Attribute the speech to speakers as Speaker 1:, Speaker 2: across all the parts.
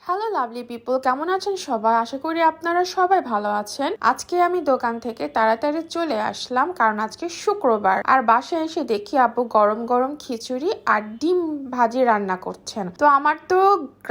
Speaker 1: Hello lovely people, কেমন আছেন সবাই? আশা করি আপনারা সবাই ভালো আছেন। আজকে আমি দোকান থেকে তাড়াতাড়ি চলে আসলাম কারণ আজকে শুক্রবার। আর বাসায় এসে দেখি আপু গরম গরম খিচুড়ি আর ডিম ভাজি রান্না করছেন। তো আমার তো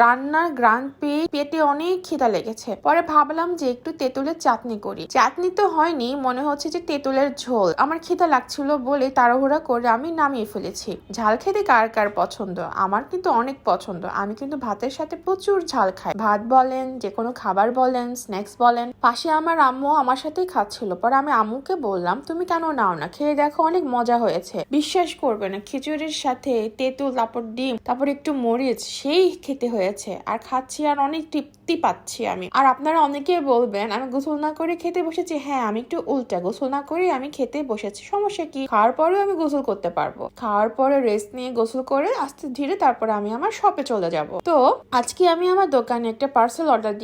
Speaker 1: রান্নার গ্রান পেয়ে পেটে অনেক খিদা লেগেছে। পরে ভাবলাম যে একটু তেঁতুলের চাটনি করি। চাটনি তো হয়নি, মনে হচ্ছে যে তেঁতুলের ঝোল। আমার খিদা লাগছিল বলে তাড়াহুড়া করে আমি নামিয়ে ফেলেছি। ঝাল খেতে কার কার পছন্দ? আমার কিন্তু অনেক পছন্দ। আমি কিন্তু ভাতের সাথে প্রচুর ঝাল খাই। ভাত বলেন, যে কোনো খাবার বলেন, স্ন্যাক্স বলেন। পাশে আমার আম্মু আমার সাথেই খাচ্ছিল। পরে আমি আম্মুকে বললাম, তুমি কেন নাও না, খেয়ে দেখো, অনেক মজা হয়েছে। বিশ্বাস করবে না, খিচুড়ির সাথে তেঁতুল, তারপর ডিম, তারপর একটু মরিচ, সেই খেতে হয়েছে। আর খাচ্ছি আর অনেক তৃপ্তি পাচ্ছি আমি। আর আপনারা অনেকেই বলবেন আমি গোসল না করে খেতে বসেছি। হ্যাঁ, আমি একটু উল্টা, গোসল না করে আমি খেতে বসেছি। সমস্যা কি? খাওয়ার পরেও আমি গোসল করতে পারবো। খাওয়ার পরে রেস্ট নিয়ে গোসল করে আস্তে ধীরে তারপরে আমি আমার শপে চলে যাব। তো আজকে আমি আমার দোকানে একটা পার্সেল অর্ডার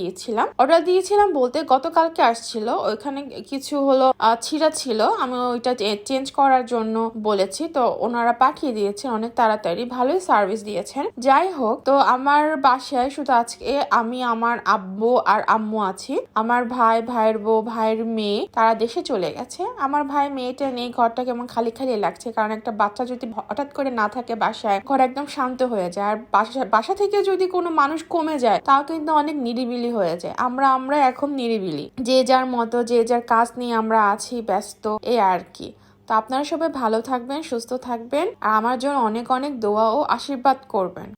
Speaker 1: দিয়েছিলাম বলতে গতকালকে আসছিল। ওইখানে কিছু হলো ছিঁড়া ছিল, আমি ওইটা চেঞ্জ করার জন্য বলেছি। তো ওনারা পাঠিয়ে দিয়েছেন অনেক তাড়াতাড়ি, ভালোই সার্ভিস দিয়েছেন। যাই হোক, তো আমার বাসায় শুধু আজকে আমি, আমার আব্বু আর আম্মু আছি। আমার ভাই, ভাইয়ের বউ, ভাইয়ের মেয়ে তারা দেশে চলে গেছে। আমার ভাই মেয়েটা নেই, ঘরটা কেমন খালি খালি লাগছে। কারণ একটা বাচ্চা যদি হঠাৎ করে না থাকে বাসায়, ঘর একদম শান্ত হয়ে যায়। আর বাসা থেকে যদি কোনো মানুষ কমে যায়, তাও কিন্তু অনেক নিরিবিলি হয়ে যায়। আমরা এখন নিরিবিলি, যে যার মতো, যে যার কাজ নিয়ে আমরা আছি ব্যস্ত, এই আর কি। তো আপনারা সবাই ভালো থাকবেন, সুস্থ থাকবেন, আর আমার জন্য অনেক অনেক দোয়া ও আশীর্বাদ করবেন।